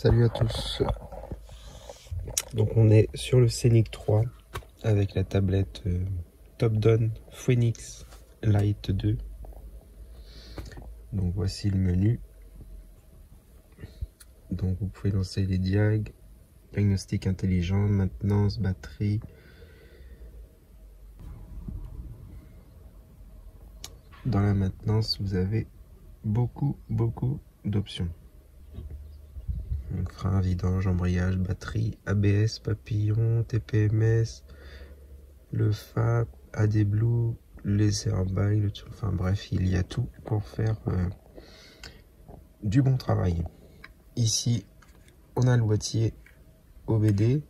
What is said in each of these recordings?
Salut à tous. Donc on est sur le Scénic 3 avec la tablette Topdon Phoenix Lite 2. Donc voici le menu. Donc vous pouvez lancer les diag, diagnostic intelligent, maintenance, batterie. Dans la maintenance, vous avez beaucoup d'options. Donc frein, vidange, embrayage, batterie, ABS, papillon, TPMS, le FAP, AD Blue, les airbags, enfin bref, il y a tout pour faire du bon travail. Ici, on a le boîtier OBD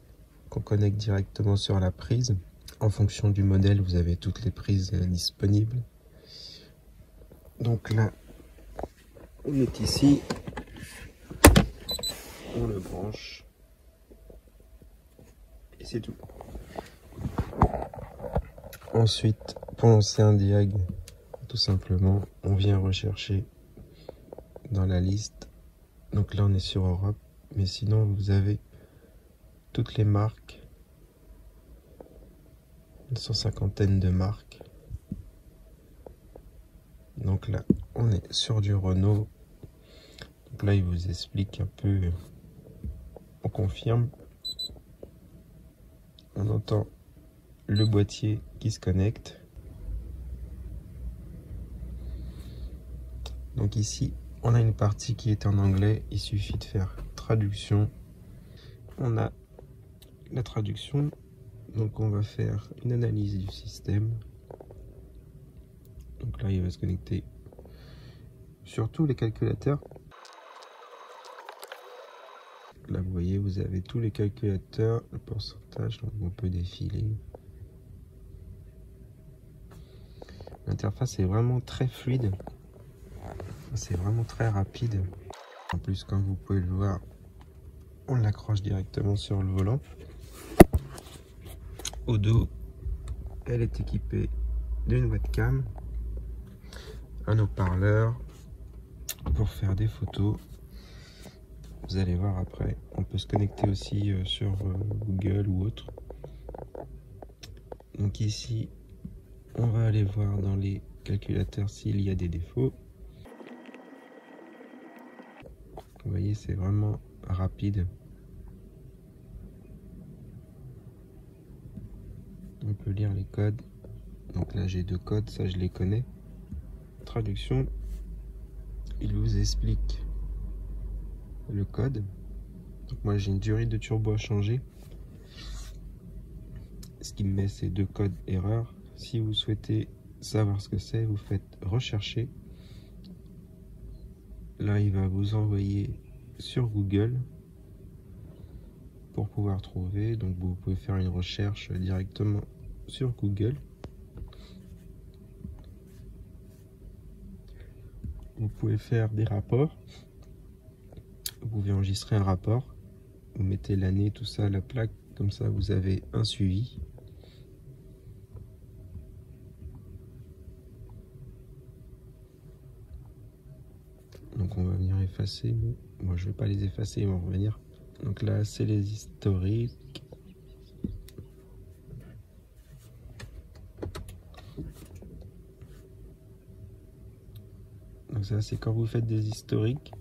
qu'on connecte directement sur la prise. En fonction du modèle, vous avez toutes les prises disponibles. Donc là, on est ici, on le branche et c'est tout. Ensuite, pour lancer un diag, tout simplement, on vient rechercher dans la liste. Donc là, on est sur Europe, mais sinon, vous avez toutes les marques, une 150aine de marques. Donc là, on est sur du Renault. Donc là, il vous explique un peu, on confirme. On entend le boîtier qui se connecte. Donc ici, on a une partie qui est en anglais. Il suffit de faire traduction. On a la traduction. Donc on va faire une analyse du système. Donc là, il va se connecter sur tous les calculateurs. Là, vous voyez, vous avez tous les calculateurs, le pourcentage, donc on peut défiler. L'interface est vraiment très fluide. C'est vraiment très rapide. En plus, comme vous pouvez le voir, on l'accroche directement sur le volant. Au dos, elle est équipée d'une webcam, un haut-parleur pour faire des photos. Vous allez voir après, on peut se connecter aussi sur Google ou autre. Donc ici, on va aller voir dans les calculateurs s'il y a des défauts. Vous voyez, c'est vraiment rapide. On peut lire les codes. Donc là, j'ai 2 codes, ça je les connais. Traduction, il vous explique le code. Donc moi, j'ai une durée de turbo à changer. Ce qui me met ces 2 codes erreurs. Si vous souhaitez savoir ce que c'est, vous faites rechercher. Là, il va vous envoyer sur Google pour pouvoir trouver. Donc vous pouvez faire une recherche directement sur Google. Vous pouvez faire des rapports. Vous pouvez enregistrer un rapport. Vous mettez l'année, tout ça, la plaque. Comme ça, vous avez un suivi. Donc on va venir effacer. Moi, je ne vais pas les effacer, ils vont revenir. Donc là, c'est les historiques. Donc ça, c'est quand vous faites des historiques.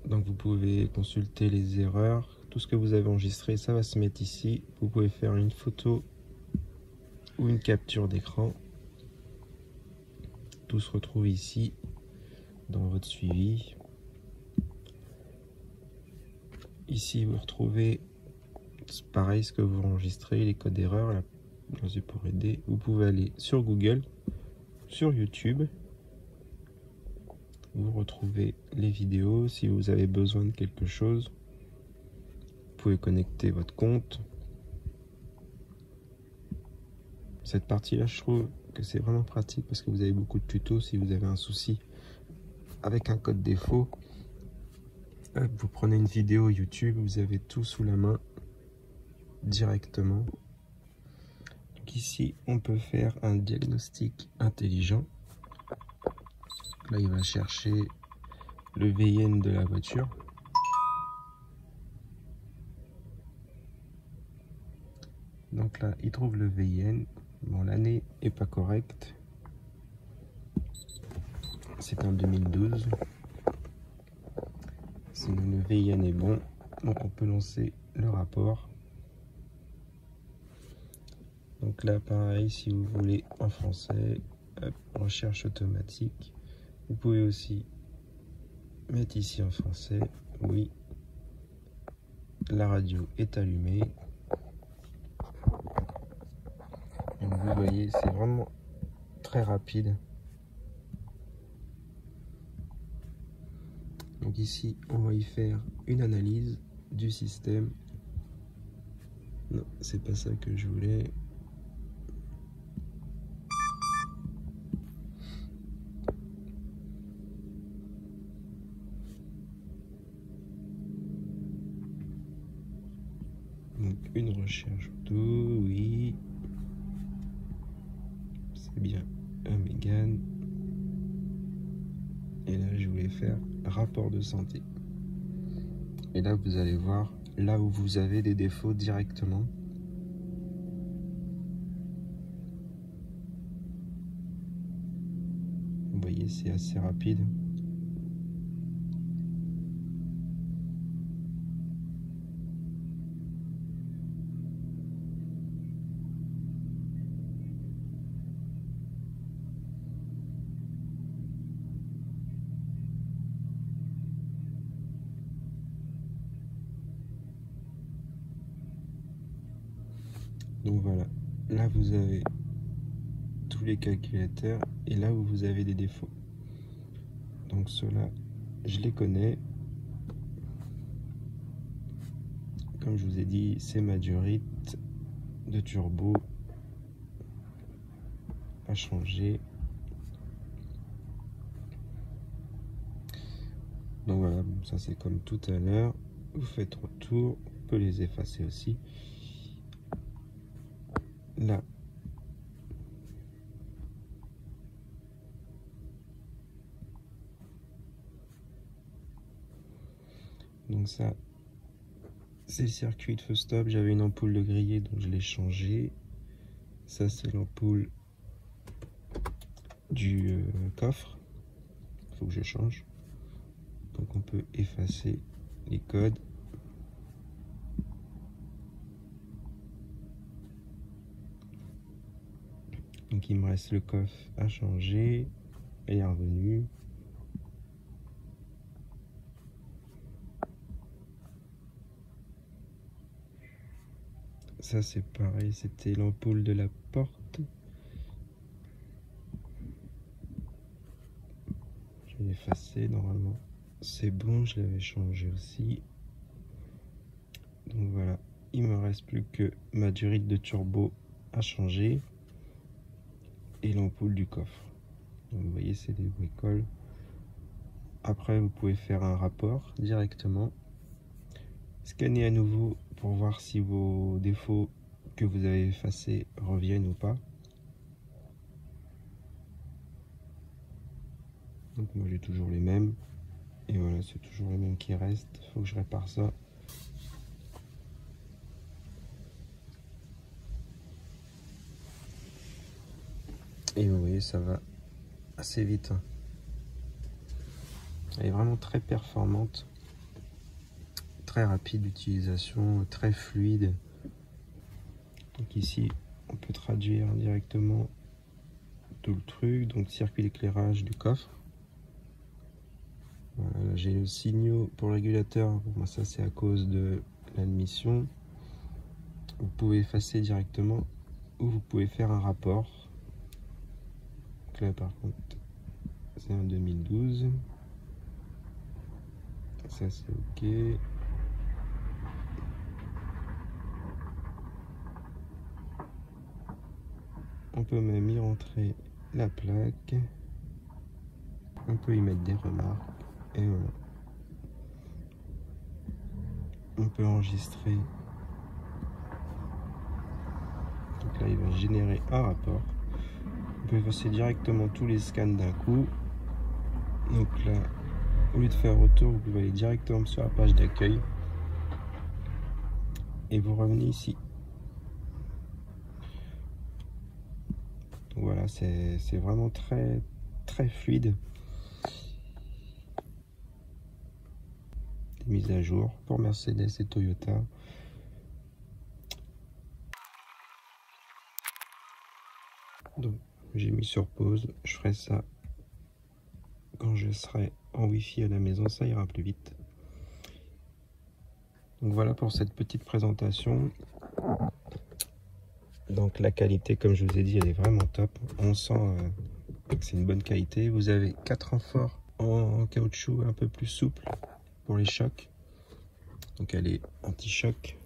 Donc vous pouvez consulter les erreurs. Tout ce que vous avez enregistré, ça va se mettre ici. Vous pouvez faire une photo ou une capture d'écran. Tout se retrouve ici dans votre suivi. Ici, vous retrouvez pareil ce que vous enregistrez, les codes d'erreur, là, pour aider. Vous pouvez aller sur Google, sur YouTube. Vous retrouvez les vidéos. Si vous avez besoin de quelque chose, vous pouvez connecter votre compte. Cette partie-là, je trouve que c'est vraiment pratique parce que vous avez beaucoup de tutos. Si vous avez un souci avec un code défaut, vous prenez une vidéo YouTube, vous avez tout sous la main directement. Donc ici, on peut faire un diagnostic intelligent. Là, il va chercher le VIN de la voiture. Donc là, il trouve le VIN. Bon, l'année est pas correcte. C'est en 2012. Sinon, le VIN est bon. Donc, on peut lancer le rapport. Donc là, pareil, si vous voulez en français, hop, recherche automatique. Vous pouvez aussi mettre ici en français. Oui. La radio est allumée. Donc vous voyez, c'est vraiment très rapide. Donc ici, on va y faire une analyse du système. Non, c'est pas ça que je voulais. Donc une recherche auto, oui. C'est bien un Mégane. Et là, je voulais faire rapport de santé. Et là, vous allez voir là où vous avez des défauts directement. Vous voyez, c'est assez rapide. Donc voilà, là vous avez tous les calculateurs et là où vous avez des défauts. Donc ceux-là, je les connais. Comme je vous ai dit, c'est ma durite de turbo à changer. Donc voilà, ça c'est comme tout à l'heure. Vous faites retour, on peut les effacer aussi. Là, donc ça, c'est le circuit de feu stop. J'avais une ampoule de grillé, donc je l'ai changé. Ça, c'est l'ampoule du coffre. Il faut que je change. Donc on peut effacer les codes. Donc il me reste le coffre à changer. Elle est revenue. Ça c'est pareil, c'était l'ampoule de la porte. Je vais l'effacer normalement. C'est bon, je l'avais changé aussi. Donc voilà, il me reste plus que ma durite de turbo à changer et l'ampoule du coffre. Donc vous voyez, c'est des bricoles. Après, vous pouvez faire un rapport directement. Scanner à nouveau pour voir si vos défauts que vous avez effacés reviennent ou pas. Donc moi j'ai toujours les mêmes. Et voilà, c'est toujours les mêmes qui restent. Il faut que je répare ça. Et vous voyez, ça va assez vite. Elle est vraiment très performante. Très rapide d'utilisation, très fluide. Donc ici, on peut traduire directement tout le truc. Donc circuit d'éclairage du coffre. Voilà, j'ai le signal pour le régulateur. Bon, ça c'est à cause de l'admission. Vous pouvez effacer directement ou vous pouvez faire un rapport. Donc là par contre, c'est un 2012. Ça c'est ok. On peut même y rentrer la plaque. On peut y mettre des remarques. Et voilà. On peut enregistrer. Donc là, il va générer un rapport. On peut passer directement tous les scans d'un coup. Donc là, au lieu de faire retour, vous pouvez aller directement sur la page d'accueil et vous revenez ici. Donc voilà, c'est vraiment très fluide. Des mises à jour pour Mercedes et Toyota. Donc j'ai mis sur pause, je ferai ça quand je serai en Wi-Fi à la maison, ça ira plus vite. Donc voilà pour cette petite présentation. Donc la qualité, comme je vous ai dit, elle est vraiment top. On sent que c'est une bonne qualité. Vous avez 4 renforts en caoutchouc un peu plus souple pour les chocs. Donc elle est anti-choc.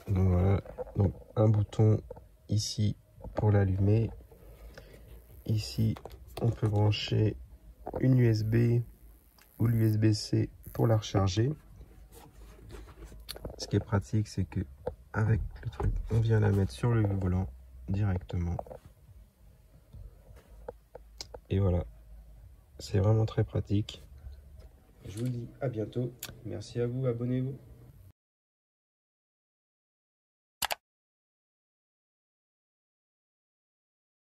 Donc voilà, donc un bouton ici pour l'allumer. Ici, on peut brancher une USB ou l'USB-C pour la recharger. Ce qui est pratique, c'est que avec le truc, on vient la mettre sur le volant directement. Et voilà, c'est vraiment très pratique. Je vous dis à bientôt. Merci à vous, abonnez-vous.